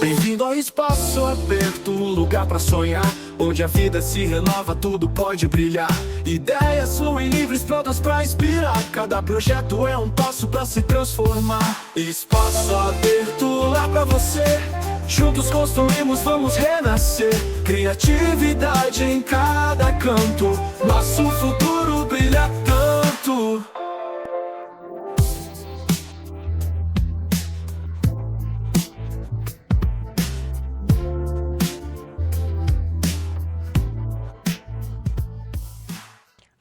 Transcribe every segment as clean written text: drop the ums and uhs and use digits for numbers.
Bem-vindo ao espaço aberto, lugar pra sonhar, onde a vida se renova, tudo pode brilhar. Ideias fluem livres, prontas pra inspirar. Cada projeto é um passo pra se transformar. Espaço aberto lá pra você. Juntos construímos, vamos renascer. Criatividade em cada canto. Nosso futuro brilha tanto.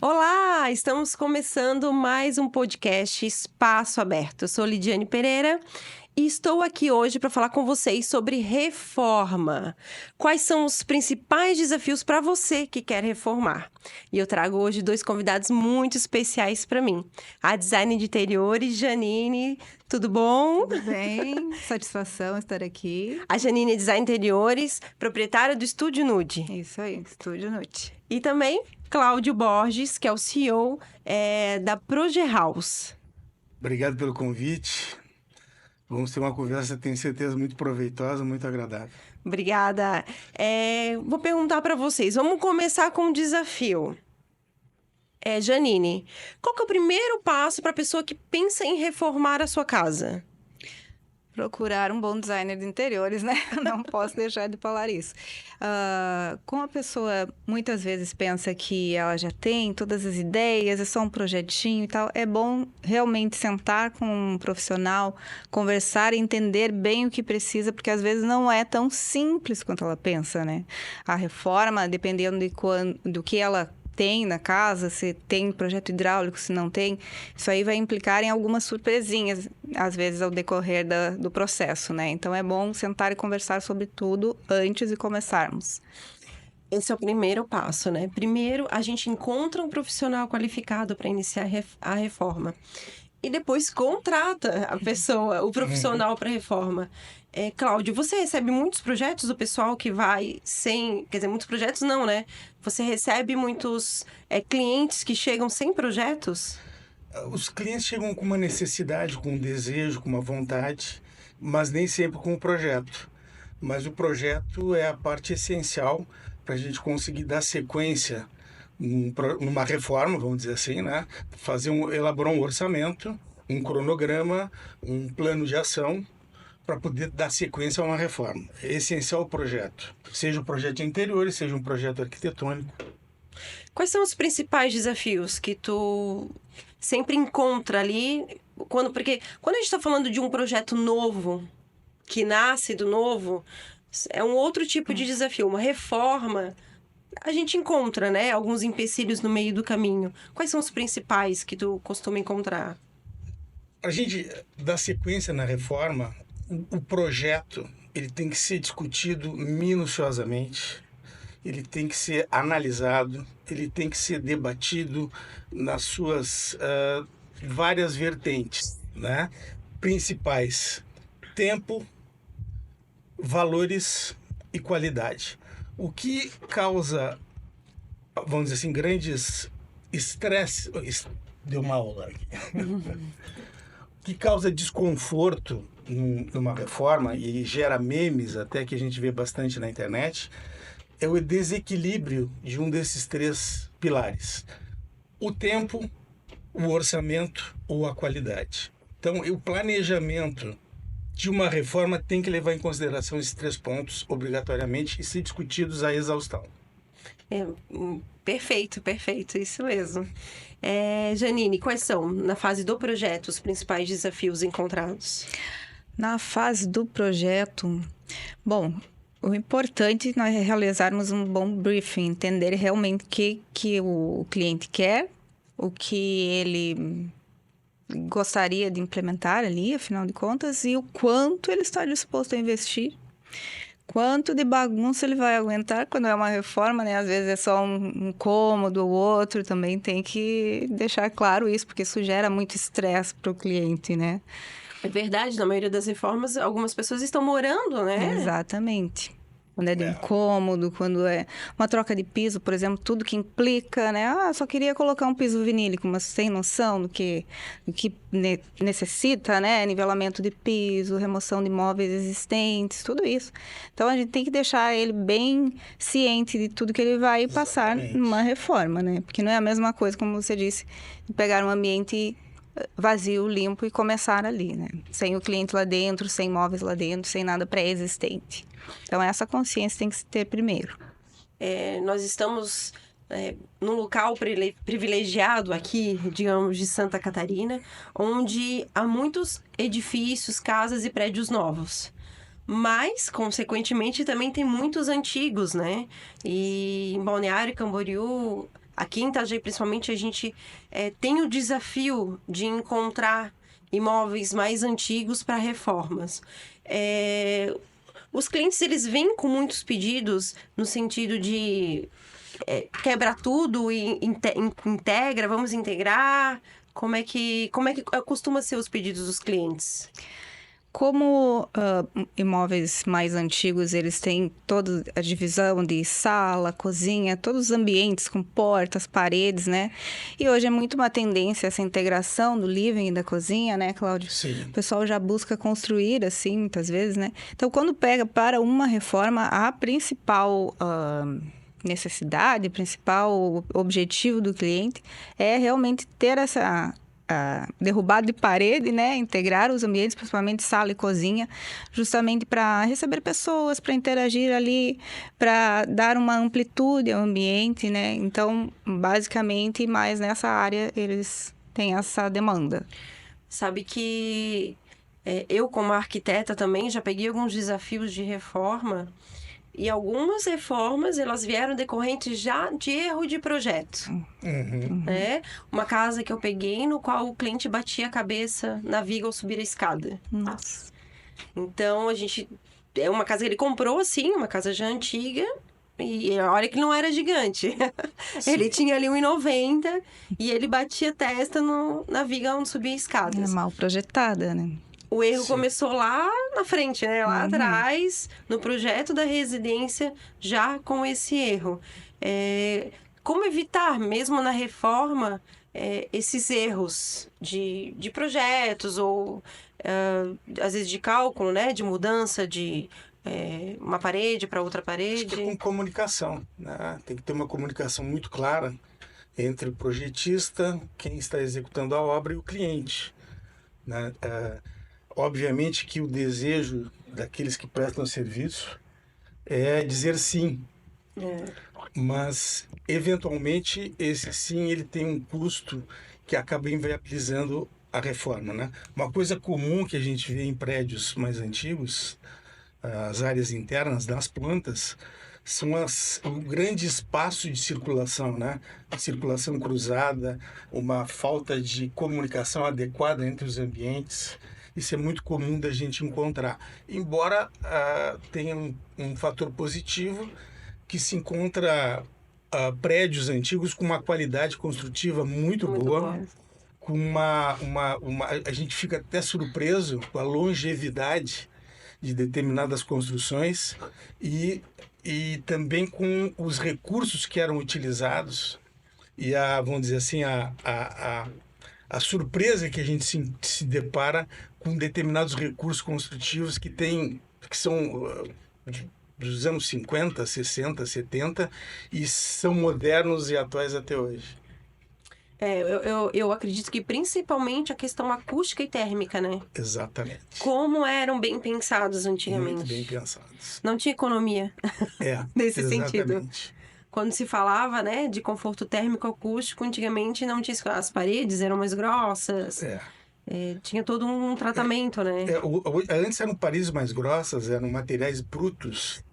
Olá, estamos começando mais um podcast Espaço Aberto. Eu sou Lidiane Pereira e estou aqui hoje para falar com vocês sobre reforma. Quais são os principais desafios para você que quer reformar? E eu trago hoje dois convidados muito especiais para mim. A designer de interiores, Janine. Tudo bom? Tudo bem, satisfação estar aqui. A Janine é designer de interiores, proprietária do Estúdio Nude. Isso aí, Estúdio Nude. E também Cláudio Borges, que é o CEO da Progehouse. Obrigado pelo convite. Vamos ter uma conversa, tenho certeza, muito proveitosa, muito agradável. Obrigada. Vou perguntar para vocês. Vamos começar com um desafio. Janine, qual que é o primeiro passo para a pessoa que pensa em reformar a sua casa? Procurar um bom designer de interiores, né? Não posso deixar de falar isso. Como a pessoa muitas vezes pensa que ela já tem todas as ideias, é só um projetinho e tal, é bom realmente sentar com um profissional, conversar e entender bem o que precisa, porque às vezes não é tão simples quanto ela pensa, né? A reforma, dependendo do que ela tem na casa, se tem projeto hidráulico, se não tem, isso aí vai implicar em algumas surpresinhas, às vezes, ao decorrer do processo, né? Então, é bom sentar e conversar sobre tudo antes de começarmos. Esse é o primeiro passo, né? Primeiro, a gente encontra um profissional qualificado para iniciar a reforma. E depois contrata a pessoa, o profissional para reforma. Cláudio, você recebe muitos projetos do pessoal que vai sem... Quer dizer, muitos projetos não, né? Você recebe muitos clientes que chegam sem projetos? Os clientes chegam com uma necessidade, com um desejo, com uma vontade, mas nem sempre com o projeto. Mas o projeto é a parte essencial para a gente conseguir dar sequência numa reforma, vamos dizer assim, né? Elaborar um orçamento, um cronograma, um plano de ação para poder dar sequência a uma reforma. É essencial o projeto. Seja um projeto de interiores, seja um projeto arquitetônico. Quais são os principais desafios que tu sempre encontra ali? Porque quando a gente está falando de um projeto novo, que nasce do novo, é um outro tipo de desafio. Uma reforma, a gente encontra, né, alguns empecilhos no meio do caminho. Quais são os principais que tu costuma encontrar? A gente dá sequência na reforma, o projeto ele tem que ser discutido minuciosamente, ele tem que ser analisado, ele tem que ser debatido nas suas várias vertentes, né? Principais: tempo, valores e qualidade. O que causa, vamos dizer assim, grandes estresse... Deu uma aula aqui. O que causa desconforto numa reforma e gera memes, até que a gente vê bastante na internet, é o desequilíbrio de um desses três pilares: o tempo, o orçamento ou a qualidade. Então, o planejamento de uma reforma tem que levar em consideração esses três pontos obrigatoriamente e ser discutidos à exaustão. Perfeito, isso mesmo. Janine, quais são, na fase do projeto, os principais desafios encontrados? Na fase do projeto, bom, o importante é nós realizarmos um bom briefing, entender realmente o que o cliente quer, o que ele gostaria de implementar ali, afinal de contas, e o quanto ele está disposto a investir. Quanto de bagunça ele vai aguentar quando é uma reforma, né? Às vezes é só um cômodo ou outro, também tem que deixar claro isso, porque isso gera muito estresse para o cliente, né? É verdade, na maioria das reformas, algumas pessoas estão morando, né? Exatamente. Quando é de incômodo, quando é uma troca de piso, por exemplo, tudo que implica, né? Só queria colocar um piso vinílico, mas sem noção do que necessita, né? Nivelamento de piso, remoção de móveis existentes, tudo isso. Então, a gente tem que deixar ele bem ciente de tudo que ele vai passar numa reforma, né? Porque não é a mesma coisa, como você disse, de pegar um ambiente vazio, limpo e começar ali, né? Sem o cliente lá dentro, sem móveis lá dentro, sem nada pré-existente. Então, essa consciência tem que se ter primeiro. Nós estamos num local privilegiado aqui, digamos, de Santa Catarina, onde há muitos edifícios, casas e prédios novos. Mas, consequentemente, também tem muitos antigos, né? E em Balneário Camboriú, aqui em Itajaí, principalmente, a gente tem o desafio de encontrar imóveis mais antigos para reformas. Os clientes, eles vêm com muitos pedidos no sentido de quebra tudo e integra, vamos integrar. Como é que costuma ser os pedidos dos clientes? Como imóveis mais antigos, eles têm toda a divisão de sala, cozinha, todos os ambientes com portas, paredes, né? E hoje é muito uma tendência essa integração do living e da cozinha, né, Cláudio? Sim. O pessoal já busca construir assim, muitas vezes, né? Então, quando pega para uma reforma, a principal necessidade, principal objetivo do cliente é realmente ter essa derrubado de parede, né? Integrar os ambientes, principalmente sala e cozinha, justamente para receber pessoas, para interagir ali, para dar uma amplitude ao ambiente, né? Então, basicamente, mais nessa área eles têm essa demanda. Sabe que eu, como arquiteta também, já peguei alguns desafios de reforma. E algumas reformas, elas vieram decorrentes já de erro de projeto. Né? Uma casa que eu peguei, no qual o cliente batia a cabeça na viga ao subir a escada. Nossa. Então, é uma casa que ele comprou, assim, uma casa já antiga. E olha que não era gigante. Ele tinha ali 1,90 e ele batia a testa na viga onde subia escadas. É mal projetada, né? O erro começou lá na frente, né? Lá atrás, no projeto da residência, já com esse erro. Como evitar, mesmo na reforma, esses erros de projetos ou, às vezes, de cálculo, né? De mudança de uma parede para outra parede? Acho que é com comunicação, né? Tem que ter uma comunicação muito clara entre o projetista, quem está executando a obra e o cliente, né? Obviamente que o desejo daqueles que prestam serviço é dizer sim. Mas, eventualmente, esse sim ele tem um custo que acaba inviabilizando a reforma, né? Uma coisa comum que a gente vê em prédios mais antigos, as áreas internas das plantas, são o grande espaço de circulação, né? A circulação cruzada, uma falta de comunicação adequada entre os ambientes. Isso é muito comum da gente encontrar. Embora tenha um fator positivo, que se encontra prédios antigos com uma qualidade construtiva muito boa. Com a gente fica até surpreso com a longevidade de determinadas construções e também com os recursos que eram utilizados e vamos dizer assim, a surpresa que a gente se depara com determinados recursos construtivos que são dos anos 50, 60, 70 e são modernos e atuais até hoje. Eu acredito que principalmente a questão acústica e térmica, né? Exatamente. Como eram bem pensados antigamente. Muito bem pensados. Não tinha economia nesse sentido. Quando se falava, né, de conforto térmico acústico, antigamente não tinha... As paredes eram mais grossas. Tinha todo um tratamento, né? Antes eram paredes mais grossas, eram materiais brutos.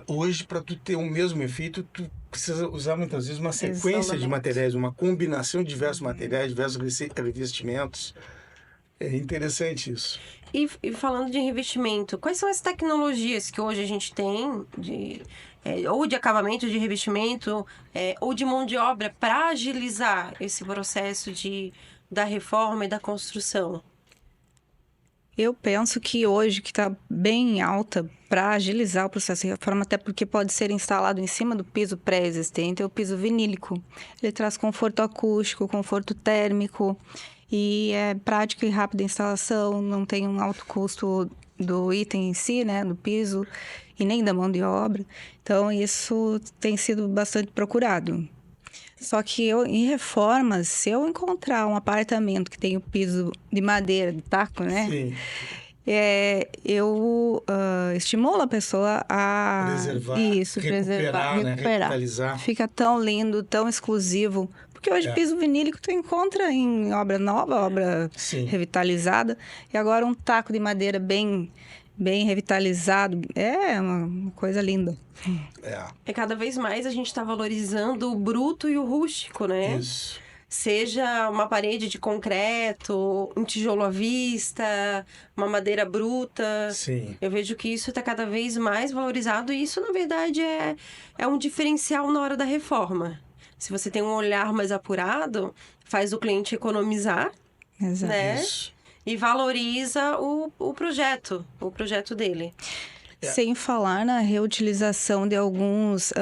Hoje, para tu ter o mesmo efeito, tu precisa usar muitas vezes uma sequência de materiais, uma combinação de diversos materiais, diversos revestimentos. É interessante isso. E falando de revestimento, quais são as tecnologias que hoje a gente tem, ou de acabamento de revestimento, ou de mão de obra, para agilizar esse processo da reforma e da construção? Eu penso que hoje, que está bem alta para agilizar o processo de reforma, até porque pode ser instalado em cima do piso pré-existente, é o piso vinílico. Ele traz conforto acústico, conforto térmico e é prática e rápida a instalação, não tem um alto custo do item em si, né, do piso e nem da mão de obra. Então, isso tem sido bastante procurado. Só que em reformas, se eu encontrar um apartamento que tem o piso de madeira, de taco, né? Sim. Eu estimulo a pessoa a recuperar, né? Revitalizar. Fica tão lindo, tão exclusivo. Porque hoje piso vinílico tu encontra em obra nova, obra revitalizada. E agora um taco de madeira bem revitalizado. É uma coisa linda. Cada vez mais a gente está valorizando o bruto e o rústico, né? Isso. Seja uma parede de concreto, um tijolo à vista, uma madeira bruta. Sim. Eu vejo que isso está cada vez mais valorizado e isso, na verdade, é um diferencial na hora da reforma. Se você tem um olhar mais apurado, faz o cliente economizar, Exato. né? Isso. E valoriza o projeto dele. Sem falar na reutilização de alguns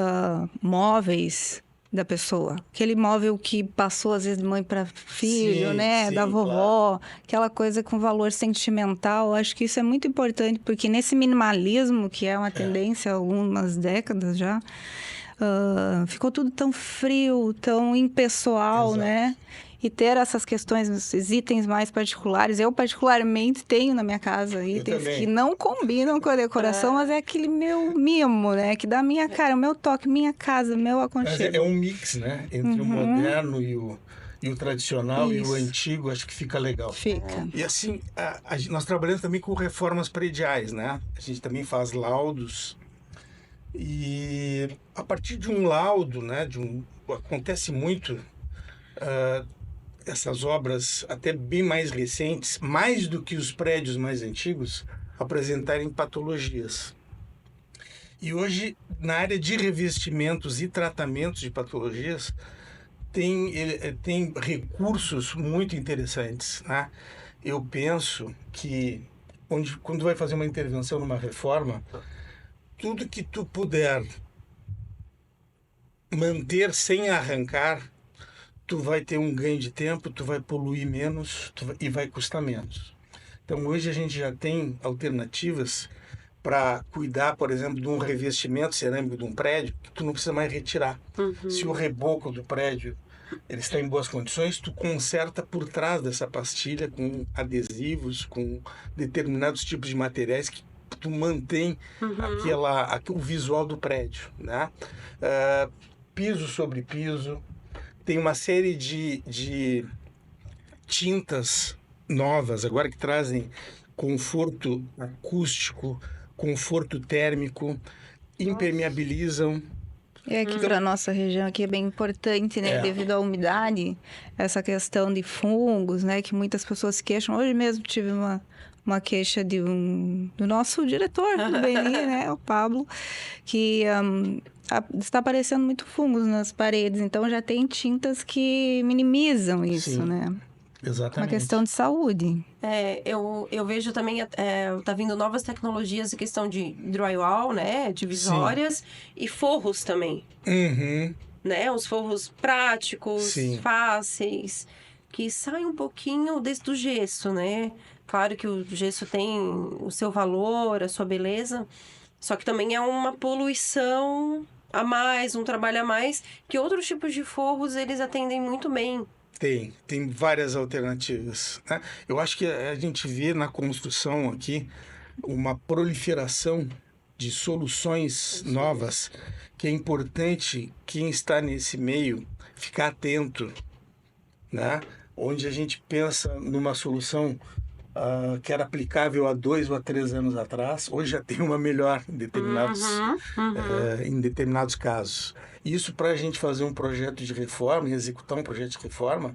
móveis da pessoa. Aquele móvel que passou, às vezes, de mãe para filho, né? Da vovó. Claro. Aquela coisa com valor sentimental. Acho que isso é muito importante, porque nesse minimalismo, que é uma tendência há algumas décadas já, ficou tudo tão frio, tão impessoal, Exato. Né? E ter essas questões, esses itens mais particulares. Eu, particularmente, tenho na minha casa itens que não combinam com a decoração, mas é aquele meu mimo, né? Que dá a minha cara, o meu toque, minha casa, meu aconchego. É um mix, né? Entre o moderno e o tradicional e o antigo, acho que fica legal. Fica. E assim, nós trabalhamos também com reformas prediais, né? A gente também faz laudos. E a partir de um laudo, né? Acontece muito... essas obras, até bem mais recentes, mais do que os prédios mais antigos, apresentarem patologias. E hoje, na área de revestimentos e tratamentos de patologias, tem recursos muito interessantes, né? Eu penso que, quando vai fazer uma intervenção numa reforma, tudo que tu puder manter sem arrancar, tu vai ter um ganho de tempo, tu vai poluir menos e vai custar menos. Então, hoje a gente já tem alternativas para cuidar, por exemplo, de um revestimento cerâmico de um prédio que tu não precisa mais retirar. Se o reboco do prédio ele está em boas condições, tu conserta por trás dessa pastilha com adesivos, com determinados tipos de materiais que tu mantém o visual do prédio, né? Piso sobre piso. Tem uma série de tintas novas agora que trazem conforto acústico, conforto térmico, impermeabilizam. Aqui para a nossa região aqui é bem importante, né? Devido à umidade, essa questão de fungos, né? Que muitas pessoas se queixam. Hoje mesmo tive uma queixa do nosso diretor do BNI, né? O Pablo, que... está aparecendo muito fungos nas paredes, então já tem tintas que minimizam isso, né? Exatamente. Uma questão de saúde. Eu vejo também, tá vindo novas tecnologias em questão de drywall, né? Divisórias e forros também. Né? Os forros práticos, fáceis, que saem um pouquinho do gesso, né? Claro que o gesso tem o seu valor, a sua beleza, só que também é uma poluição a mais, um trabalho a mais, que outros tipos de forros eles atendem muito bem. Tem várias alternativas, né? Eu acho que a gente vê na construção aqui uma proliferação de soluções novas, que é importante quem está nesse meio ficar atento, né? Onde a gente pensa numa solução que era aplicável há 2 ou 3 anos atrás, hoje já tem uma melhor em determinados casos. Isso para a gente fazer um projeto de reforma, executar um projeto de reforma,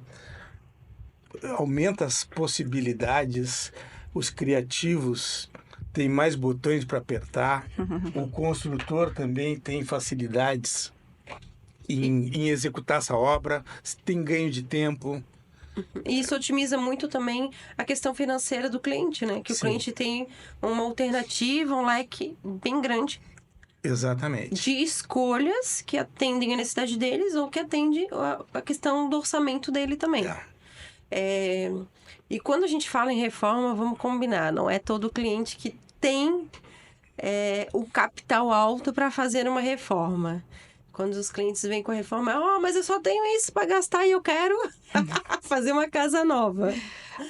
aumenta as possibilidades, os criativos têm mais botões para apertar, o construtor também tem facilidades em executar essa obra, tem ganho de tempo. E isso otimiza muito também a questão financeira do cliente, né? Que o Sim. cliente tem uma alternativa, um leque bem grande Exatamente. de escolhas que atendem a necessidade deles ou que atende a questão do orçamento dele também. E quando a gente fala em reforma, vamos combinar, não é todo cliente que tem o capital alto para fazer uma reforma. Quando os clientes vêm com a reforma, mas eu só tenho isso para gastar e eu quero fazer uma casa nova.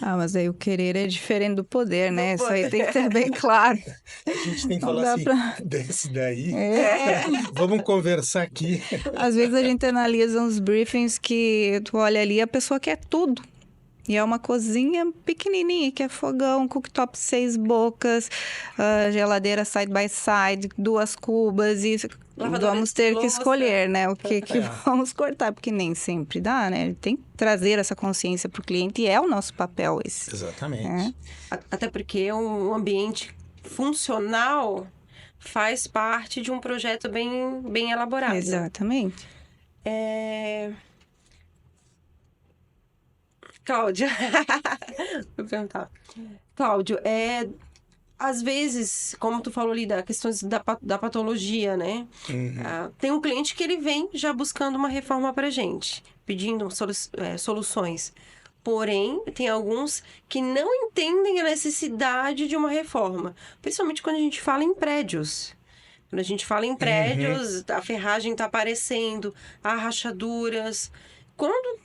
Mas aí o querer é diferente do poder, né? Isso aí tem que ter bem claro. A gente tem que Não falar dá assim, desse daí. É. Vamos conversar aqui. Às vezes a gente analisa uns briefings que tu olha ali e a pessoa quer tudo. E é uma cozinha pequenininha, que é fogão, cooktop 6 bocas, geladeira side by side, 2 cubas e Lavadora vamos de ter que louça. escolher, né? O que vamos cortar, porque nem sempre dá, né? Tem que trazer essa consciência para o cliente e é o nosso papel esse. Exatamente. Até porque um ambiente funcional faz parte de um projeto bem elaborado. Exatamente. Cláudia, vou perguntar. Cláudio, às vezes, como tu falou ali, da questão da patologia, né? Tem um cliente que ele vem já buscando uma reforma pra gente, pedindo soluções. Porém, tem alguns que não entendem a necessidade de uma reforma. Principalmente quando a gente fala em prédios. Quando a gente fala em prédios, a ferragem está aparecendo, há rachaduras.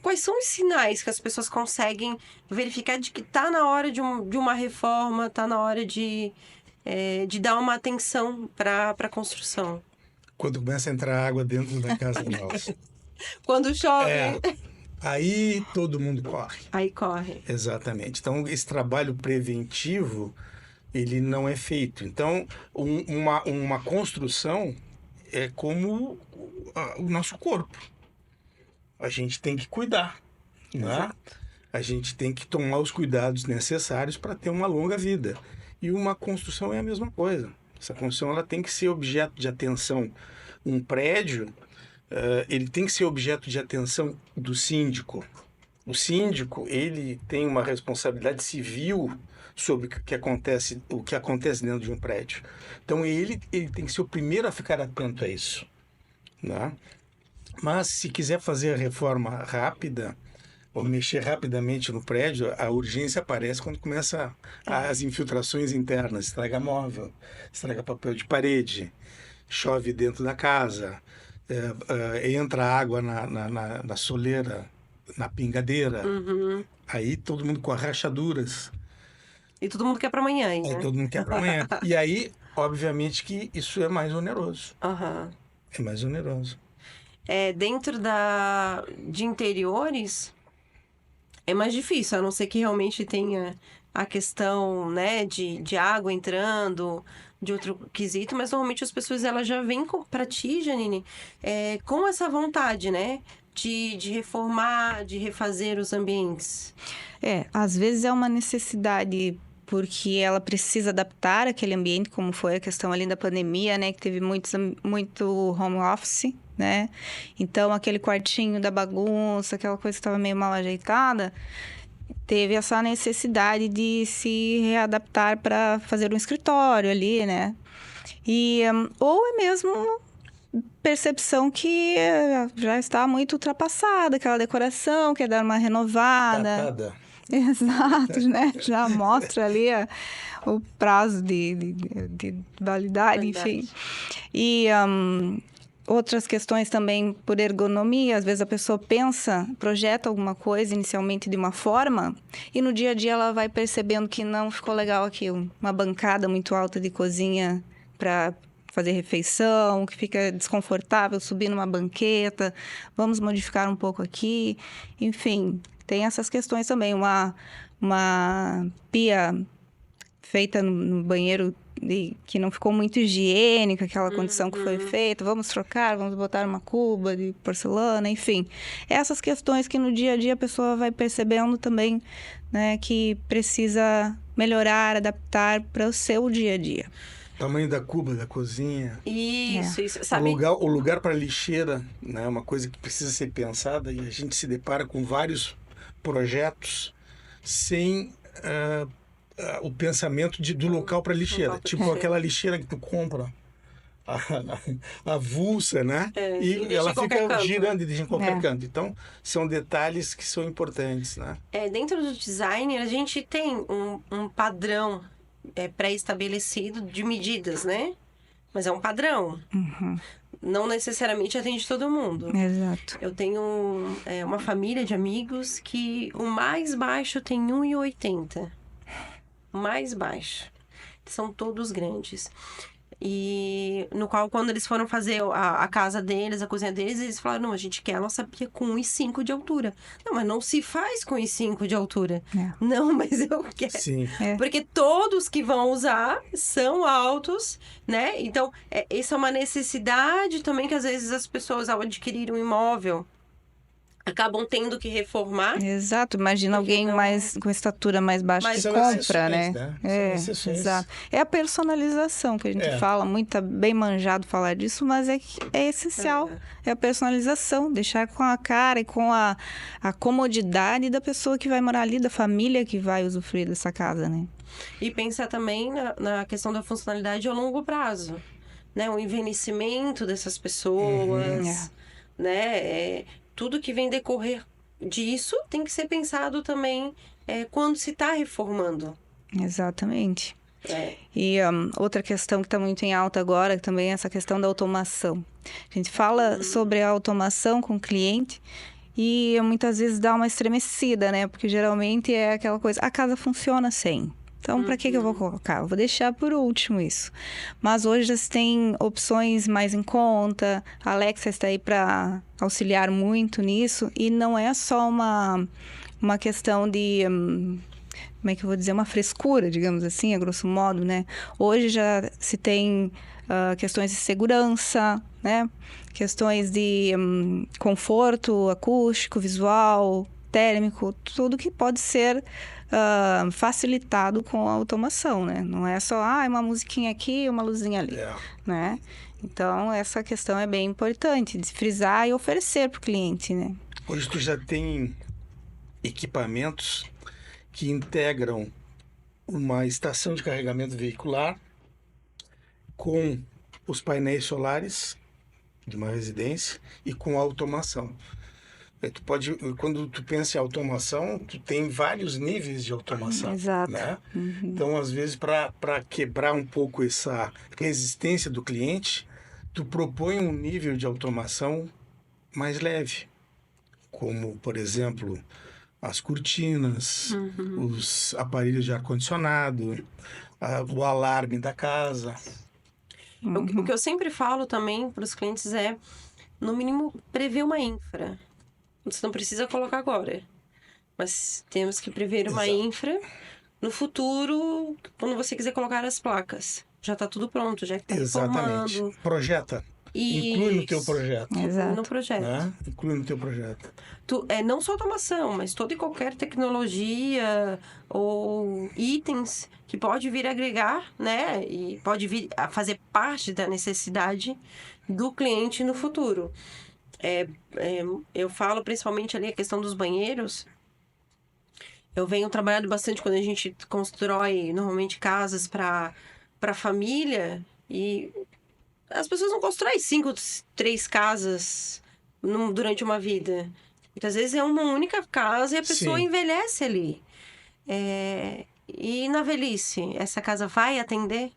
Quais são os sinais que as pessoas conseguem verificar de que está na hora de uma reforma, está na hora de dar uma atenção para a construção? Quando começa a entrar água dentro da casa nossa. Quando chove, Aí todo mundo corre. aí corre. Exatamente. Então, esse trabalho preventivo, ele não é feito. Então, uma construção é como o nosso corpo. A gente tem que cuidar, né? A gente tem que tomar os cuidados necessários para ter uma longa vida. E uma construção é a mesma coisa. Essa construção ela tem que ser objeto de atenção. Um prédio, ele tem que ser objeto de atenção do síndico. O síndico, ele tem uma responsabilidade civil sobre o que acontece dentro de um prédio. Então, ele tem que ser o primeiro a ficar atento a isso, né? Mas, se quiser fazer a reforma rápida, ou mexer rapidamente no prédio, a urgência aparece quando começa as infiltrações internas. Estraga móvel, estraga papel de parede, chove dentro da casa, entra água na soleira, na pingadeira. Aí todo mundo com rachaduras. E todo mundo quer para amanhã, Aí né? todo mundo quer para amanhã. E aí, obviamente, que isso é mais oneroso. É mais oneroso. Dentro de interiores, é mais difícil, a não ser que realmente tenha a questão, né, de água entrando, de outro quesito, mas normalmente as pessoas elas já vêm para ti, Janine, com essa vontade, né, de reformar, de refazer os ambientes. Às vezes é uma necessidade porque ela precisa adaptar aquele ambiente, como foi a questão ali da pandemia, né, que teve muito home office, né? Então, aquele quartinho da bagunça, aquela coisa que estava meio mal ajeitada, teve essa necessidade de se readaptar para fazer um escritório ali, né? Ou é mesmo percepção que já está muito ultrapassada, aquela decoração, quer dar uma renovada. Tapada. Exato, né? Já mostra ali o prazo de validade, enfim. E outras questões também por ergonomia. Às vezes a pessoa projeta alguma coisa inicialmente de uma forma e no dia a dia ela vai percebendo que não ficou legal aquilo. Uma bancada muito alta de cozinha para fazer refeição, que fica desconfortável subir numa banqueta. Vamos modificar um pouco aqui. Enfim, tem essas questões também. Uma pia feita no banheiro que não ficou muito higiênica, aquela condição que foi feita. Vamos trocar, vamos botar uma cuba de porcelana, enfim. Essas questões que no dia a dia a pessoa vai percebendo também, né, que precisa melhorar, adaptar para o seu dia a dia. Tamanho da cuba da cozinha. Isso, sabe? O lugar para lixeira, né? Uma coisa que precisa ser pensada e a gente se depara com vários projetos sem o pensamento do local para lixeira. Tipo aquela lixeira que tu compra, avulsa, né? E ela fica girando e deixa em qualquer canto. Então, são detalhes que são importantes, né? Dentro do design, a gente tem um padrão pré-estabelecido de medidas, né? Mas é um padrão. Não necessariamente atende todo mundo. Exato. Eu tenho uma família de amigos que o mais baixo tem 1,80. O mais baixo. São todos grandes. E no qual, quando eles foram fazer a casa deles, a cozinha deles, eles falaram, não, a gente quer a nossa pia com 1,5 de altura. Não, mas não se faz com 1,5 de altura. Não, mas eu quero. Sim. Porque todos que vão usar são altos, né? Então, essa é uma necessidade também que às vezes as pessoas, ao adquirir um imóvel, acabam tendo que reformar. Exato, imagina alguém mais com estatura mais baixa que compra, né? Exato. É a personalização que a gente fala, muito tá bem manjado falar disso, mas é essencial. É a personalização, deixar com a cara e com a comodidade da pessoa que vai morar ali, da família que vai usufruir dessa casa, né? E pensar também na questão da funcionalidade a longo prazo, né? O envelhecimento dessas pessoas, né? Tudo que vem decorrer disso tem que ser pensado também quando se está reformando. Exatamente. E outra questão que está muito em alta agora também é essa questão da automação. A gente fala sobre a automação com o cliente e muitas vezes dá uma estremecida, né? Porque geralmente é aquela coisa, a casa funciona sem. Então, para que eu vou colocar? Eu vou deixar por último isso. Mas hoje já se tem opções mais em conta. A Alexa está aí para auxiliar muito nisso. E não é só uma questão de... como é que eu vou dizer? Uma frescura, digamos assim, a grosso modo, né? Hoje já se tem questões de segurança, né? Questões de conforto acústico, visual, térmico, tudo que pode ser facilitado com a automação, né? Não é só uma musiquinha aqui, uma luzinha ali, né? Então, essa questão é bem importante, de frisar e oferecer para o cliente, né? Hoje tu já tem equipamentos que integram uma estação de carregamento veicular com os painéis solares de uma residência e com a automação. Tu pode, quando tu pensa em automação, tu tem vários níveis de automação. Exato. Né? Então, às vezes, para quebrar um pouco essa resistência do cliente, tu propõe um nível de automação mais leve, como, por exemplo, as cortinas, os aparelhos de ar-condicionado, o alarme da casa. O que eu sempre falo também para os clientes é, no mínimo, prever uma infra. Você não precisa colocar agora. Mas temos que prever uma infra no futuro, quando você quiser colocar as placas. Já está tudo pronto, já está Exatamente. Projeta. Inclui no teu projeto. Exato. No projeto. Né? Inclui no teu projeto. Não só automação, mas toda e qualquer tecnologia ou itens que pode vir agregar, né? E pode vir a fazer parte da necessidade do cliente no futuro. Eu falo principalmente ali a questão dos banheiros. Eu venho trabalhando bastante quando a gente constrói normalmente casas para família, e as pessoas não constroem 3 casas durante uma vida. Muitas vezes é uma única casa e a pessoa envelhece ali. E na velhice, essa casa vai atender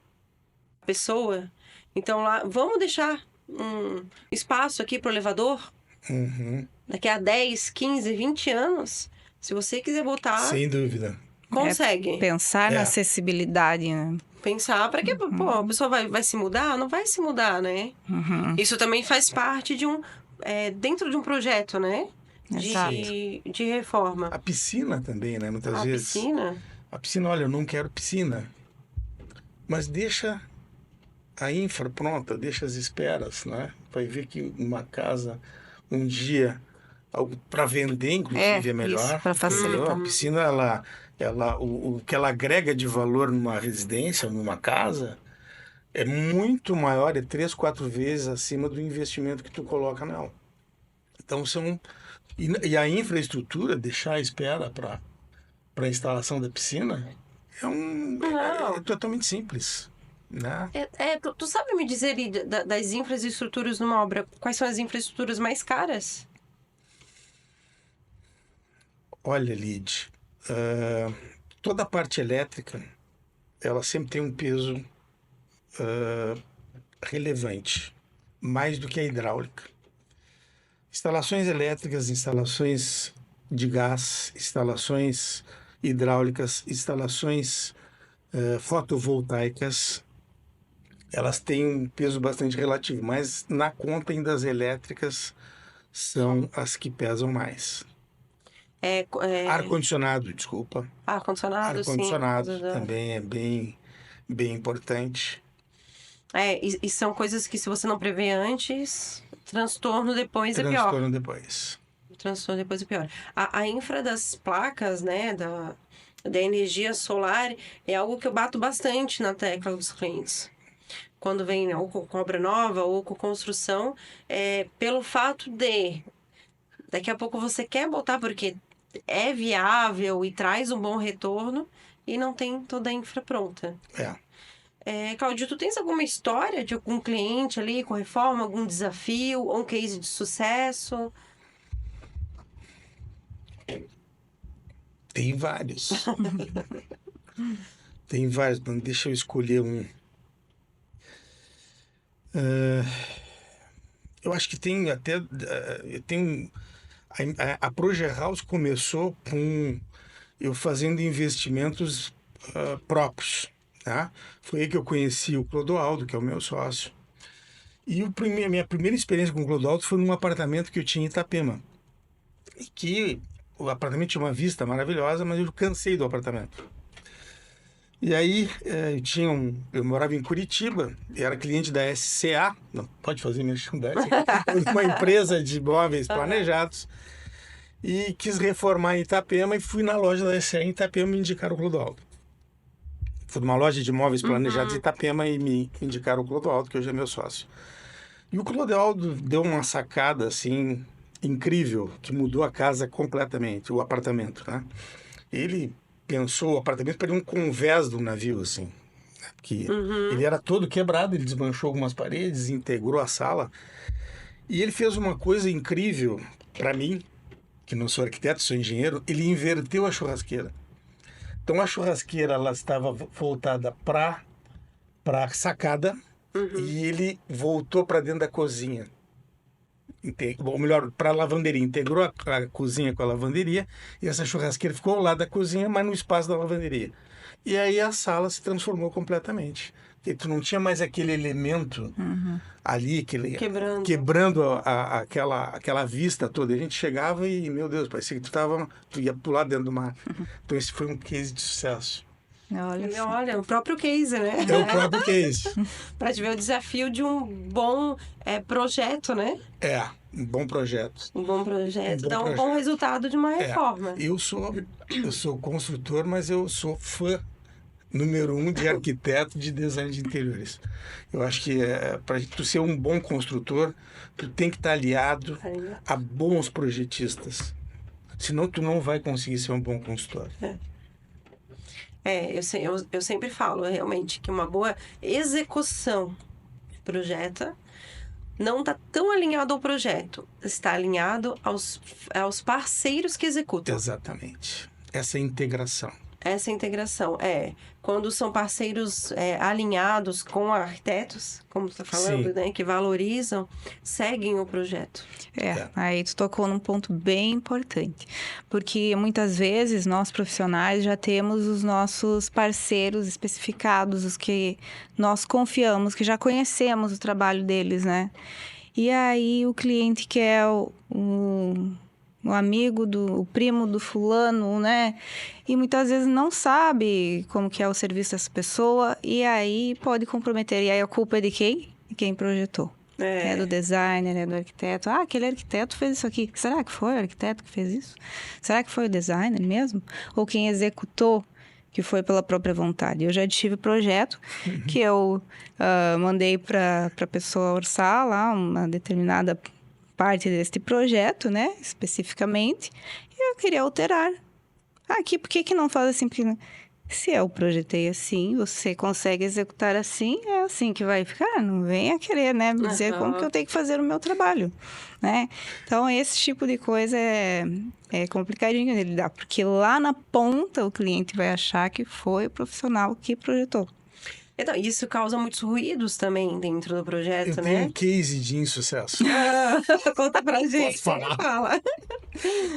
a pessoa? Então, lá, vamos deixar um espaço aqui para o elevador. Daqui a 10, 15, 20 anos, se você quiser botar... Sem dúvida. Consegue. Pensar na acessibilidade, né? Pensar para que a pessoa vai se mudar? Não vai se mudar, né? Isso também faz parte de dentro de um projeto, né? De reforma. A piscina também, né? Muitas vezes. A piscina, olha, eu não quero piscina. Mas deixa a infra pronta, deixa as esperas, né? Vai ver que uma casa, um dia, para vender, inclusive, é melhor. Para facilitar. A piscina, o que ela agrega de valor numa residência, numa casa, é muito maior, é 3, 4 vezes acima do investimento que tu coloca nela. Então, E a infraestrutura, deixar à espera para a instalação da piscina, é totalmente simples, né? Tu sabe me dizer ali das infraestruturas numa obra, quais são as infraestruturas mais caras? Olha, Lid, toda a parte elétrica, ela sempre tem um peso relevante, mais do que a hidráulica. Instalações elétricas, instalações de gás, instalações hidráulicas, instalações fotovoltaicas, elas têm um peso bastante relativo, mas na conta ainda as elétricas são as que pesam mais. Ar-condicionado, desculpa. Ar-condicionado, sim. Ar-condicionado também é bem importante. E são coisas que, se você não prevê antes, transtorno depois é pior. Transtorno depois. Transtorno depois é pior. A infra das placas, né, da energia solar, é algo que eu bato bastante na tecla dos clientes. Quando vem ou com obra nova ou com construção, pelo fato de daqui a pouco você quer botar porque é viável e traz um bom retorno e não tem toda a infra pronta. Cláudio, tu tens alguma história de algum cliente ali com reforma, algum desafio, ou um case de sucesso? Tem vários. Tem vários, mas deixa eu escolher um. Eu acho que tem até... A Proger House começou com eu fazendo investimentos próprios. Tá? Foi aí que eu conheci o Clodoaldo, que é o meu sócio. E a minha primeira experiência com o Clodoaldo foi num apartamento que eu tinha em Itapema. E que o apartamento tinha uma vista maravilhosa, mas eu cansei do apartamento. E aí eu morava em Curitiba, era cliente da SCA, não pode fazer merchandising, uma empresa de móveis planejados, e quis reformar em Itapema e fui na loja da SCA em Itapema me indicar o Clodoaldo. Fui numa loja de móveis planejados em Itapema e me indicaram o Clodoaldo, que hoje é meu sócio. E o Clodoaldo deu uma sacada, assim, incrível, que mudou a casa completamente, o apartamento, né? Ele pensou o apartamento para um convés do navio, assim. Que ele era todo quebrado, ele desmanchou algumas paredes, integrou a sala. E ele fez uma coisa incrível para mim, que não sou arquiteto, sou engenheiro, ele inverteu a churrasqueira. Então a churrasqueira ela estava voltada para a sacada e ele voltou para dentro da cozinha. Ou melhor, para a lavanderia. Integrou a cozinha com a lavanderia e essa churrasqueira ficou ao lado da cozinha, mas no espaço da lavanderia. E aí a sala se transformou completamente. Porque tu não tinha mais aquele elemento ali, quebrando aquela vista toda. A gente chegava e, meu Deus, parecia que tu ia pular dentro do mar. Então esse foi um case de sucesso. Olha, o próprio case, né? É o próprio case. Para te ver o desafio de um bom projeto, né? Um bom projeto. Um bom projeto dá um bom resultado de uma reforma. Eu sou construtor, mas eu sou fã número 1 de arquiteto de design de interiores. Eu acho que para tu ser um bom construtor, tu tem que estar aliado a bons projetistas. Senão tu não vai conseguir ser um bom consultor. Eu sempre falo realmente que uma boa execução de projeto não está tão alinhado ao projeto, está alinhado aos parceiros que executam. Exatamente. Essa integração. Quando são parceiros alinhados com arquitetos, como você está falando, né, que valorizam, seguem o projeto. Aí tu tocou num ponto bem importante, porque muitas vezes nós profissionais já temos os nossos parceiros especificados, os que nós confiamos, que já conhecemos o trabalho deles, né? E aí o cliente quer o amigo o primo do fulano, né? E muitas vezes não sabe como que é o serviço dessa pessoa e aí pode comprometer. E aí a culpa é de quem? De quem projetou. É do designer, é do arquiteto. Aquele arquiteto fez isso aqui. Será que foi o arquiteto que fez isso? Será que foi o designer mesmo? Ou quem executou, que foi pela própria vontade? Eu já tive projeto que eu mandei para a pessoa orçar lá uma determinada parte deste projeto, né, especificamente, e eu queria alterar. Aqui, por que não faz assim? Porque se eu projetei assim, você consegue executar assim, é assim que vai ficar. Não venha querer, né, me dizer como que eu tenho que fazer o meu trabalho, né? Então, esse tipo de coisa é complicadinho de lidar, porque lá na ponta o cliente vai achar que foi o profissional que projetou. Então, isso causa muitos ruídos também dentro do projeto, Eu né? tenho um case de insucesso. Conta pra gente. Posso falar? Fala.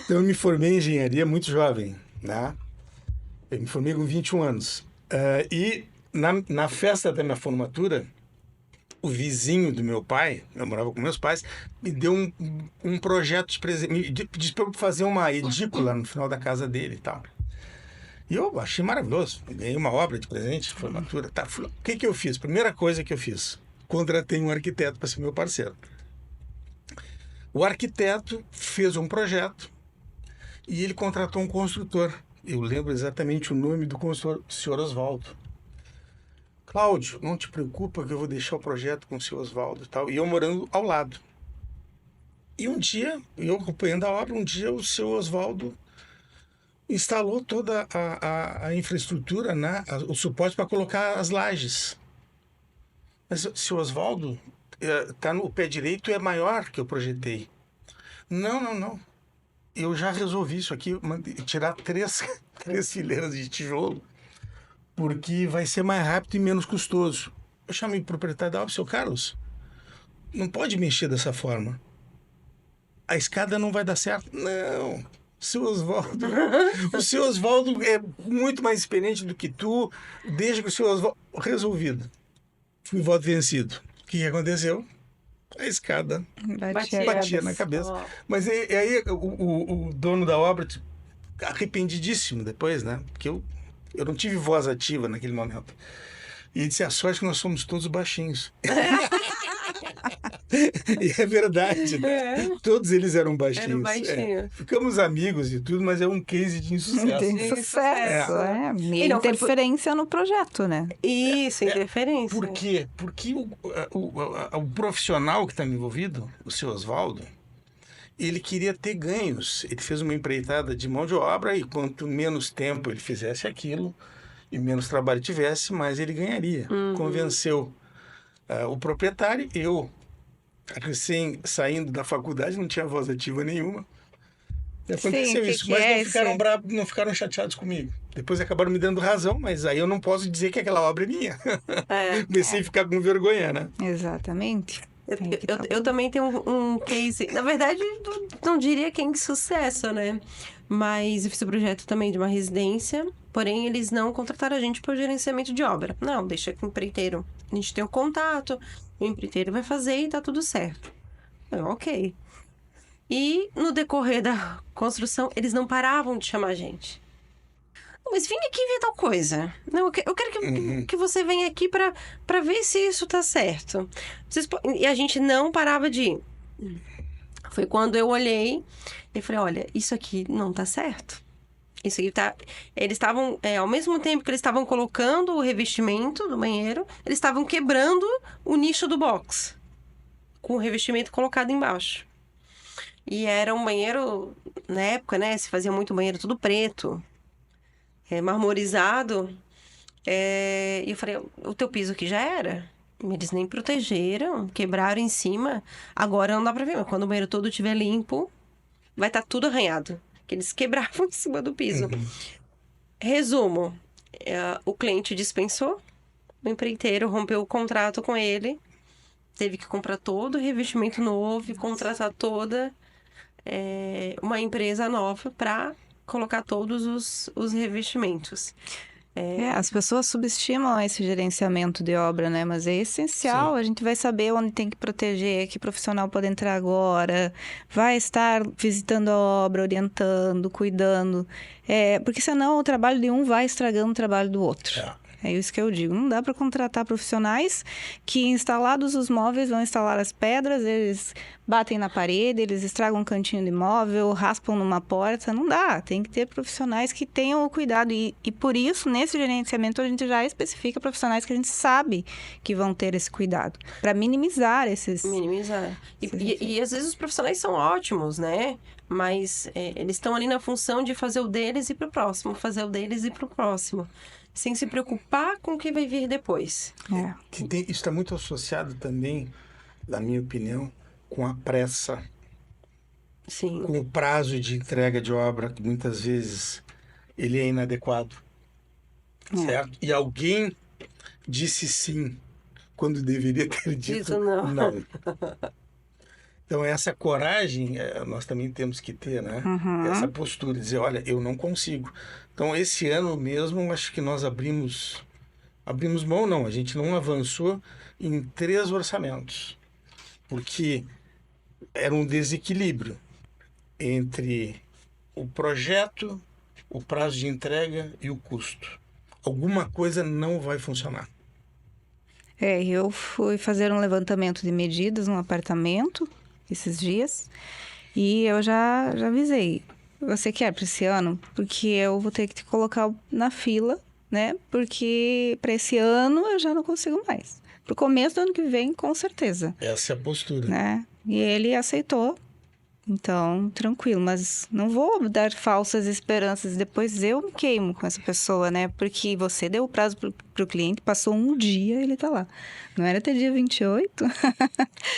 Então, eu me formei em engenharia muito jovem, né? Eu me formei com 21 anos. E na festa da minha formatura, o vizinho do meu pai, eu morava com meus pais, me deu um projeto de presente, disse para eu fazer uma edícula no final da casa dele e tal. E eu achei maravilhoso. Eu ganhei uma obra de presente de formatura. Tá. O que eu fiz? Primeira coisa que eu fiz, contratei um arquiteto para ser meu parceiro. O arquiteto fez um projeto e ele contratou um construtor. Eu lembro exatamente o nome do construtor, o senhor Oswaldo. Cláudio, não te preocupa que eu vou deixar o projeto com o senhor Oswaldo e tal. E eu morando ao lado. E um dia, eu acompanhando a obra, um dia o senhor Oswaldo instalou toda a infraestrutura, né, o suporte para colocar as lajes. Mas o senhor Oswaldo está no pé direito, é maior que eu projetei. Não. Eu já resolvi isso aqui, tirar três fileiras de tijolo, porque vai ser mais rápido e menos custoso. Eu chamei o proprietário da obra, seu Carlos, não pode mexer dessa forma. A escada não vai dar certo. Não, seu Oswaldo, o seu Oswaldo é muito mais experiente do que tu, deixa que o seu Oswaldo... Resolvido. Fui voto vencido. O que aconteceu? A escada batia na cabeça. Oh. Mas aí o dono da obra, arrependidíssimo depois, né? Porque eu não tive voz ativa naquele momento. E ele disse, a sorte que nós somos todos baixinhos. E é verdade, né? Todos eles eram baixinhos. Ficamos amigos e tudo, mas é um case de insucesso. Tem sucesso, E interferência no projeto, né? Isso, interferência. Por quê? Porque o profissional que está envolvido, o seu Oswaldo, ele queria ter ganhos. Ele fez uma empreitada de mão de obra e quanto menos tempo ele fizesse aquilo e menos trabalho tivesse, mais ele ganharia. Convenceu o proprietário, eu, recém saindo da faculdade, não tinha voz ativa nenhuma. E aconteceu isso, mas não ficaram bravos, não ficaram chateados comigo. Depois acabaram me dando razão, mas aí eu não posso dizer que aquela obra é minha. Comecei a ficar com vergonha, né? Exatamente. Eu também tenho um case, na verdade, não diria que é insucesso, né? Mas eu fiz o projeto também de uma residência, porém eles não contrataram a gente para o gerenciamento de obra. Não, deixa com o empreiteiro. A gente tem o contato, o empreiteiro vai fazer e tá tudo certo. Ok. E no decorrer da construção, eles não paravam de chamar a gente. Mas vem aqui ver tal coisa. Não, eu quero que você venha aqui para ver se isso tá certo. E a gente não parava de ir. Foi quando eu olhei e falei, olha, isso aqui não tá certo. Isso aqui tá... Eles estavam, ao mesmo tempo que eles estavam colocando o revestimento do banheiro, eles estavam quebrando o nicho do box, com o revestimento colocado embaixo. E era um banheiro, na época, né, se fazia muito banheiro tudo preto, marmorizado. E eu falei, o teu piso aqui já era? Eles nem protegeram, quebraram em cima. Agora não dá pra ver, mas quando o banheiro todo estiver limpo, vai estar tudo arranhado. Que eles quebravam em cima do piso. Resumo, o cliente dispensou, o empreiteiro rompeu o contrato com ele, teve que comprar todo o revestimento novo e contratar toda uma empresa nova para colocar todos os revestimentos. As pessoas subestimam esse gerenciamento de obra, né? Mas é essencial. Sim. A gente vai saber onde tem que proteger, que profissional pode entrar agora, vai estar visitando a obra, orientando, cuidando. Porque senão o trabalho de um vai estragando o trabalho do outro. É isso que eu digo. Não dá para contratar profissionais que, instalados os móveis, vão instalar as pedras, eles batem na parede, eles estragam um cantinho de móvel, raspam numa porta. Não dá. Tem que ter profissionais que tenham o cuidado. E por isso, nesse gerenciamento, a gente já especifica profissionais que a gente sabe que vão ter esse cuidado. Para minimizar esses... Minimizar. E às vezes os profissionais são ótimos, né? Mas eles estão ali na função de fazer o deles e pro próximo, fazer o deles e pro próximo. Sem se preocupar com o que vai vir depois. Isso está muito associado também, na minha opinião, com a pressa. Sim. Com o prazo de entrega de obra, que muitas vezes ele é inadequado. Certo? E alguém disse sim, quando deveria ter dito não. Então, essa coragem, nós também temos que ter, né? Essa postura, dizer, olha, eu não consigo. Então, esse ano mesmo, acho que nós abrimos mão, não, a gente não avançou em 3 orçamentos, porque era um desequilíbrio entre o projeto, o prazo de entrega e o custo. Alguma coisa não vai funcionar. Eu fui fazer um levantamento de medidas no apartamento esses dias e eu já avisei. Você quer para esse ano? Porque eu vou ter que te colocar na fila, né? Porque para esse ano eu já não consigo mais. Pro começo do ano que vem, com certeza. Essa é a postura. Né? E ele aceitou. Então, tranquilo, mas não vou dar falsas esperanças. Depois eu me queimo com essa pessoa, né? Porque você deu o prazo pro cliente, passou um dia e ele tá lá. Não era até dia 28?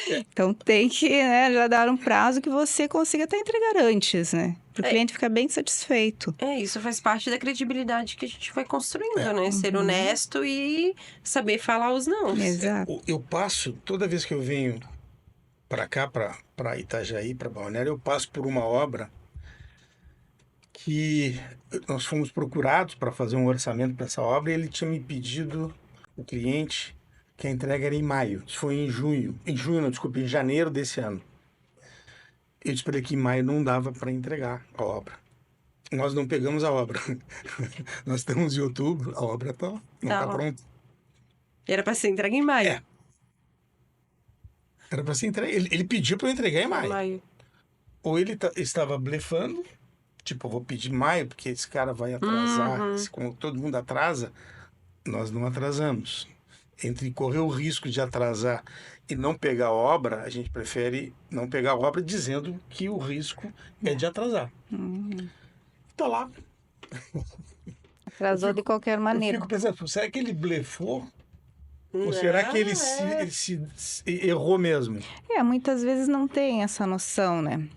Então tem que, né, já dar um prazo que você consiga até entregar antes, né? Para o cliente ficar bem satisfeito. Isso faz parte da credibilidade que a gente vai construindo, né? Ser honesto e saber falar os não. Exato. Eu passo, toda vez que eu venho para cá, para Itajaí, para Balneário, eu passo por uma obra que nós fomos procurados para fazer um orçamento para essa obra e ele tinha me pedido, o cliente, que a entrega era em maio. Isso foi em janeiro desse ano. Eu disse para ele que em maio não dava para entregar a obra. Nós não pegamos a obra. Nós estamos em outubro, a obra não está pronta. Era para ser entregue em maio. Era para ser entregue. Ele pediu para eu entregar em maio. Ou ele estava blefando, tipo, eu vou pedir em maio, porque esse cara vai atrasar. Como todo mundo atrasa, nós não atrasamos. Entre correr o risco de atrasar e não pegar a obra, a gente prefere não pegar a obra dizendo que o risco é de atrasar. Tá lá. Atrasou de qualquer maneira. Eu fico pensando, será que ele blefou? Ou será que ele se errou mesmo? Muitas vezes não tem essa noção, né?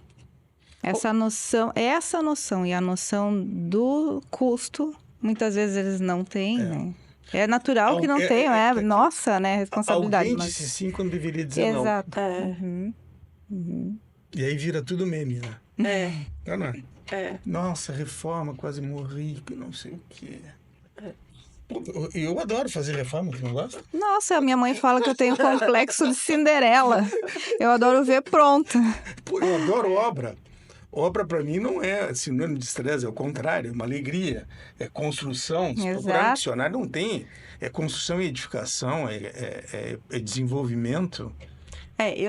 Essa noção e a noção do custo, muitas vezes eles não têm, né? É natural que não tenham, nossa, né? Responsabilidade. Alguém disse sim quando deveria dizer não. Exato. E aí vira tudo meme, né? Não é? Nossa, reforma, quase morri, que não sei o quê. Eu adoro fazer reforma, tu não gosta? Nossa, a minha mãe fala que eu tenho complexo de Cinderela. Eu adoro ver pronta. Pô, eu adoro obra. Obra, para mim, não é sinônimo de estresse, é o contrário, é uma alegria. É construção. Se procurar no dicionário, não tem. É construção e edificação, é desenvolvimento.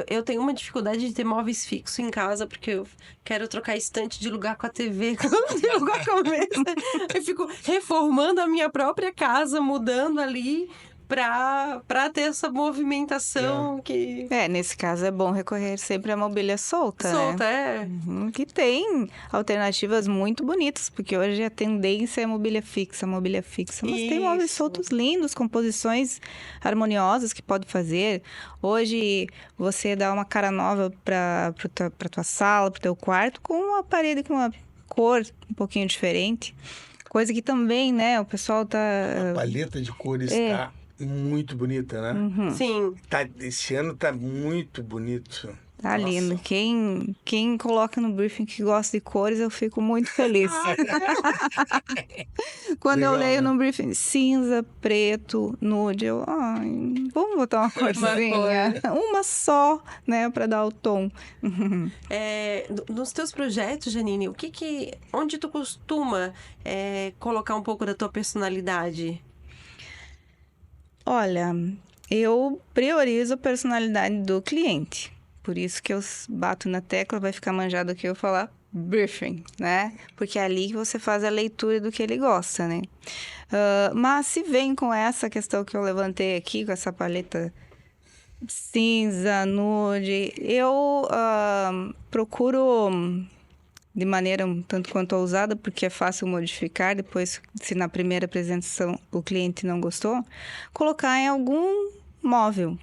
Eu tenho uma dificuldade de ter móveis fixos em casa, porque eu quero trocar estante de lugar com a TV, de lugar com a mesa. Eu fico reformando a minha própria casa, mudando ali pra ter essa movimentação que... Nesse caso é bom recorrer sempre à mobília solta, né? Que tem alternativas muito bonitas, porque hoje a tendência é mobília fixa. Mas tem móveis soltos lindos, composições harmoniosas que pode fazer. Hoje você dá uma cara nova pra tua sala, pro teu quarto, com uma parede com uma cor um pouquinho diferente. Coisa que também, né, o pessoal tá... A paleta de cores tá muito bonita, né? Sim. Esse ano tá muito bonito. Tá lindo. Quem coloca no briefing que gosta de cores, eu fico muito feliz. Quando eu leio no briefing cinza, preto, nude, vamos botar uma corzinha. Uma só, né, para dar o tom. Nos teus projetos, Janine, onde tu costuma colocar um pouco da tua personalidade? Olha, eu priorizo a personalidade do cliente. Por isso que eu bato na tecla, vai ficar manjado aqui eu falar briefing, né? Porque é ali que você faz a leitura do que ele gosta, né? Mas se vem com essa questão que eu levantei aqui, com essa paleta cinza, nude, eu procuro de maneira um tanto quanto ousada, porque é fácil modificar, depois, se na primeira apresentação o cliente não gostou, colocar em algum móvel.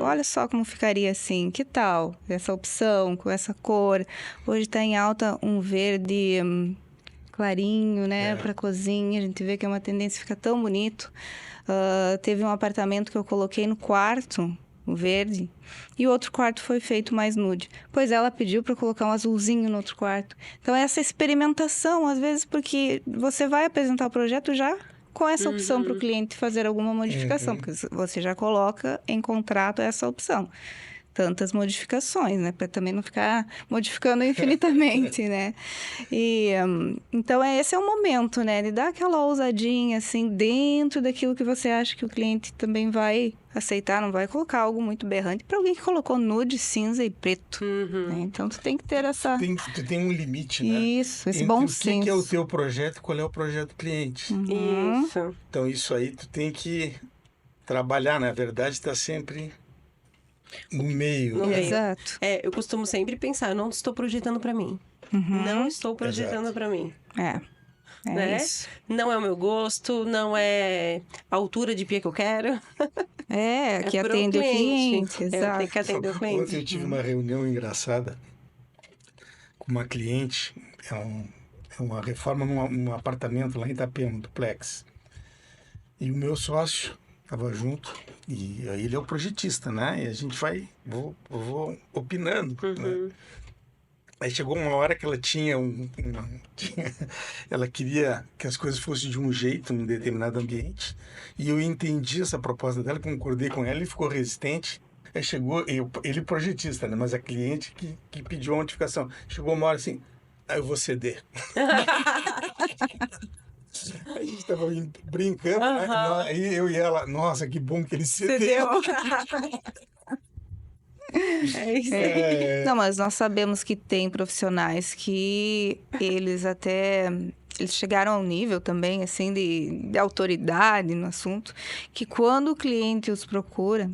Olha só como ficaria assim, que tal essa opção, com essa cor? Hoje está em alta um verde clarinho, né, para cozinha, a gente vê que é uma tendência, fica tão bonito. Teve um apartamento que eu coloquei no quarto, o verde, e o outro quarto foi feito mais nude. Pois ela pediu para colocar um azulzinho no outro quarto. Então, essa experimentação, às vezes, porque você vai apresentar o projeto já com essa opção para o cliente fazer alguma modificação, porque você já coloca em contrato essa opção. Tantas modificações, né? Para também não ficar modificando infinitamente, né? E, então, esse é o momento, né? De dar aquela ousadinha, assim, dentro daquilo que você acha que o cliente também vai aceitar. Não vai colocar algo muito berrante para alguém que colocou nude, cinza e preto. Né? Então, tu tem que ter essa... Tu tem um limite, né? Isso, esse Entre bom o senso. que é o teu projeto e qual é o projeto do cliente. Isso. Então, isso aí tu tem que trabalhar. Na verdade, está sempre no meio. No né? meio. Exato. Eu costumo sempre pensar, eu não estou projetando para mim. Não estou projetando Exato. para mim. É Né? isso. Não é o meu gosto, não é a altura de pia que eu quero. Que pro atende o cliente, Eu exato. tenho que atender o Ontem eu cliente. tive uma reunião engraçada com uma cliente, uma reforma num apartamento lá em Itapema, duplex. E o meu sócio estava junto, e aí ele é o projetista, né? E a gente eu vou opinando, né? Aí chegou uma hora que ela ela queria que as coisas fossem de um jeito, num determinado ambiente, e eu entendi essa proposta dela, concordei com ela, ele ficou resistente. Aí chegou, ele projetista, né? Mas a cliente que pediu a modificação. Chegou uma hora assim, aí eu vou ceder. A gente estava brincando, né? Aí eu e ela, nossa, que bom que ele cedeu. É isso aí. Não, mas nós sabemos que tem profissionais que eles chegaram ao nível também, assim, de autoridade no assunto, que quando o cliente os procura,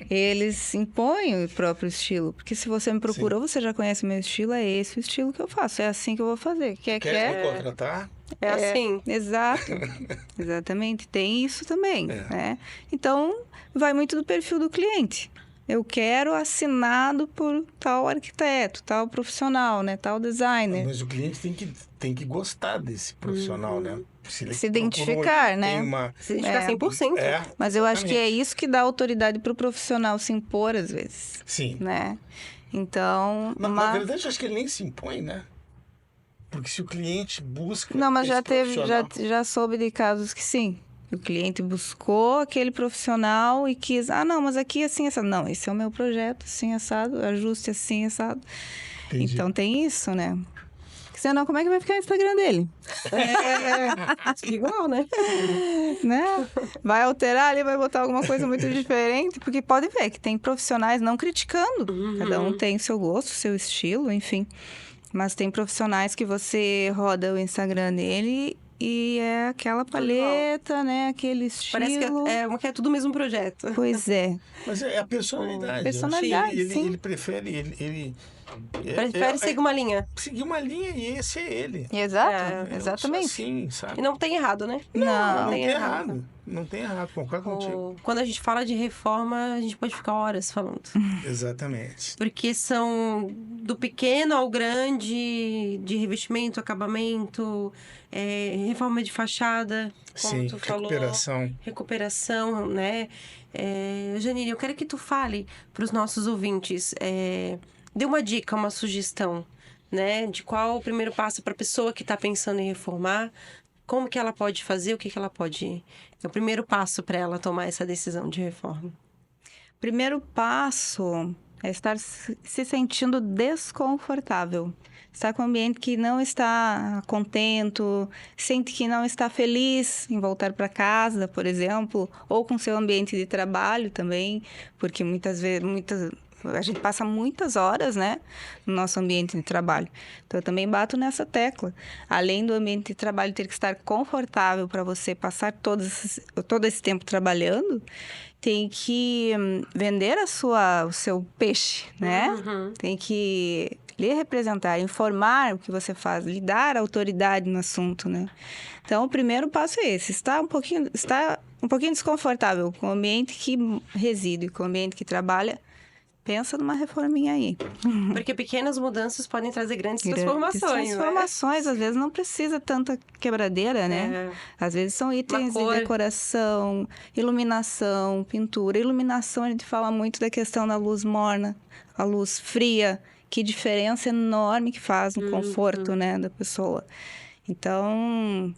eles impõem o próprio estilo. Porque se você me procurou, você já conhece o meu estilo, é esse o estilo que eu faço, é assim que eu vou fazer. Quer me contratar? É assim. Exato. Exatamente. Tem isso também, né? Então, vai muito do perfil do cliente. Eu quero assinado por tal arquiteto, tal profissional, né? Tal designer. Mas o cliente tem que gostar desse profissional, né? Se identificar, né? Se identificar 100%. Mas eu acho que é isso que dá autoridade para o profissional se impor, às vezes. Sim. Né? Então... Na verdade, eu acho que ele nem se impõe, né? Porque se o cliente busca... Não, mas profissional... já soube de casos que sim. O cliente buscou aquele profissional e quis... não, mas aqui assim, assado. Não, esse é o meu projeto, assim, assado. Ajuste assim, assado. Entendi. Então, tem isso, né? Senão, como é que vai ficar o Instagram dele? Igual, né? Né? Vai alterar ali, vai botar alguma coisa muito diferente. Porque pode ver que tem profissionais não criticando. Cada um tem seu gosto, seu estilo, enfim. Mas tem profissionais que você roda o Instagram dele e é aquela paleta, né? Aquele estilo. Parece que é tudo o mesmo projeto. Pois é. Mas é a personalidade. Personalidade, Eu acho que sim. Ele prefere... Prefere seguir uma linha. Seguir uma linha e esse é ele. Exato, exatamente. Assim, sabe? E não tem errado, né? Não tem tem errado. errado. Não tem errado, concordo contigo. Quando a gente fala de reforma, a gente pode ficar horas falando. Exatamente. Porque são do pequeno ao grande, de revestimento, acabamento, reforma de fachada, como Sim, tu falou. Recuperação, né? Janine, eu quero que tu fale para os nossos ouvintes, dê uma dica, uma sugestão, né? De qual o primeiro passo para a pessoa que está pensando em reformar, como que ela pode fazer, o que ela pode... É o primeiro passo para ela tomar essa decisão de reforma. Primeiro passo, É estar se sentindo desconfortável. Estar com um ambiente que não está contento, sente que não está feliz em voltar para casa, por exemplo, ou com seu ambiente de trabalho também, porque muitas vezes, a gente passa muitas horas, né, no nosso ambiente de trabalho. Então, eu também bato nessa tecla. Além do ambiente de trabalho ter que estar confortável para você passar todo esse tempo trabalhando, tem que vender o seu peixe, né? Uhum. Tem que lhe representar, informar o que você faz, lhe dar autoridade no assunto, né? Então, o primeiro passo é esse. Está um pouquinho desconfortável com o ambiente que reside, com o ambiente que trabalha. Pensa numa reforminha aí. Porque pequenas mudanças podem trazer grandes Grandes transformações, transformações, às vezes não precisa tanta quebradeira, né? Às vezes são itens de decoração, iluminação, pintura. Iluminação, a gente fala muito da questão da luz morna, a luz fria. Que diferença enorme que faz no conforto, né, da pessoa. Então,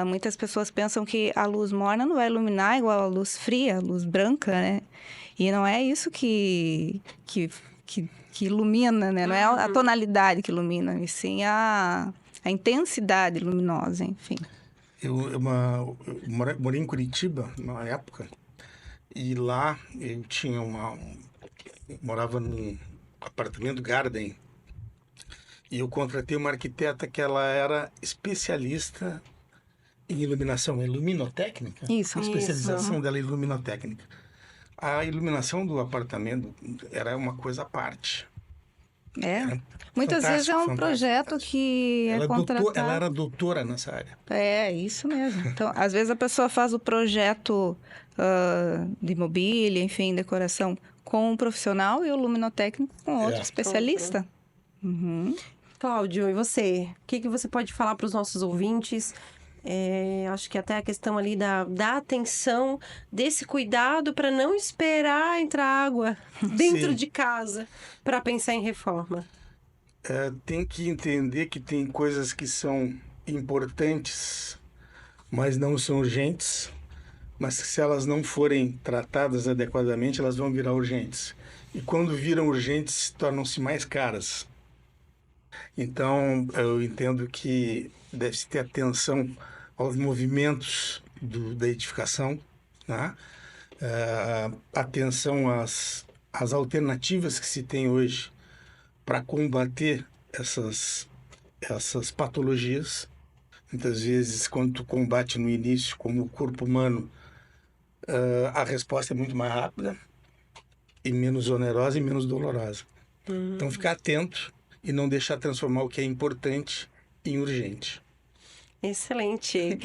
muitas pessoas pensam que a luz morna não vai iluminar igual a luz fria, a luz branca, né? E não é isso que ilumina, né? Não é a tonalidade que ilumina, e sim a intensidade luminosa, enfim. Eu morei em Curitiba, na época, e lá eu tinha morava num apartamento Garden, e eu contratei uma arquiteta que ela era especialista em iluminação, iluminotécnica. Isso. A especialização dela é iluminotécnica. A iluminação do apartamento era uma coisa à parte. Muitas vezes é um projeto que é contratado. Ela era doutora nessa área. É, isso mesmo. Então, às vezes a pessoa faz o projeto de mobília, enfim, decoração, com um profissional e o luminotécnico com outro especialista. Uhum. Cláudio, e você? O que você pode falar para os nossos ouvintes? Acho que até a questão ali da atenção, desse cuidado para não esperar entrar água dentro de casa para pensar em reforma. Tem que entender que tem coisas que são importantes, mas não são urgentes, mas que se elas não forem tratadas adequadamente, elas vão virar urgentes. E quando viram urgentes, tornam-se mais caras. Então, eu entendo que deve-se ter atenção aos movimentos da edificação, né? Atenção às alternativas que se tem hoje para combater essas patologias. Muitas vezes, quando tu combate no início, como o corpo humano, a resposta é muito mais rápida e menos onerosa e menos dolorosa. Então, ficar atento e não deixar transformar o que é importante em urgente. Excelente.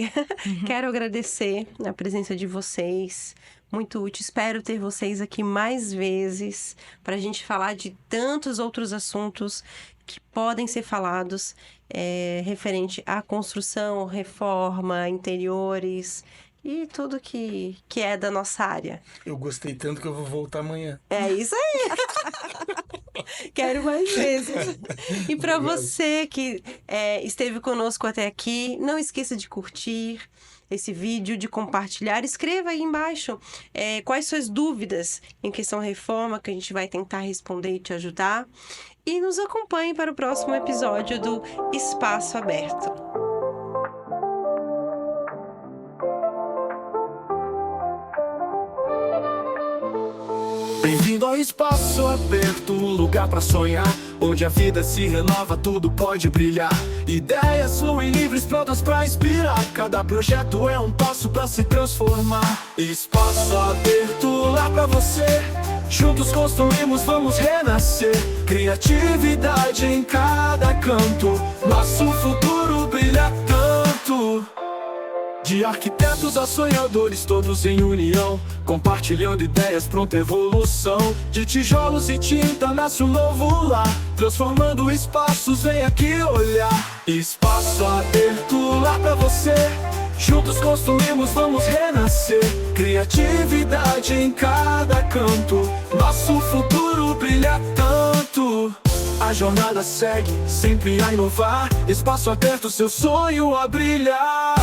Quero agradecer a presença de vocês. Muito útil. Espero ter vocês aqui mais vezes para a gente falar de tantos outros assuntos que podem ser falados referente à construção, reforma, interiores e tudo que é da nossa área. Eu gostei tanto que eu vou voltar amanhã. É isso aí! Quero mais vezes. E para você que esteve conosco até aqui, não esqueça de curtir esse vídeo, de compartilhar. Escreva aí embaixo quais suas dúvidas em questão reforma, que a gente vai tentar responder e te ajudar. E nos acompanhe para o próximo episódio do Espaço Aberto. Bem-vindo ao Espaço Aberto, um lugar pra sonhar, onde a vida se renova, tudo pode brilhar. Ideias fluem livres, prontas pra inspirar. Cada projeto é um passo pra se transformar. Espaço Aberto, lá pra você. Juntos construímos, vamos renascer. Criatividade em cada canto, nosso futuro brilha tanto. De arquitetos a sonhadores, todos em união, compartilhando ideias, pronta evolução. De tijolos e tinta nasce um novo lar, transformando espaços, vem aqui olhar. Espaço Aberto, lá pra você. Juntos construímos, vamos renascer. Criatividade em cada canto, nosso futuro brilha tanto. A jornada segue, sempre a inovar. Espaço Aberto, seu sonho a brilhar.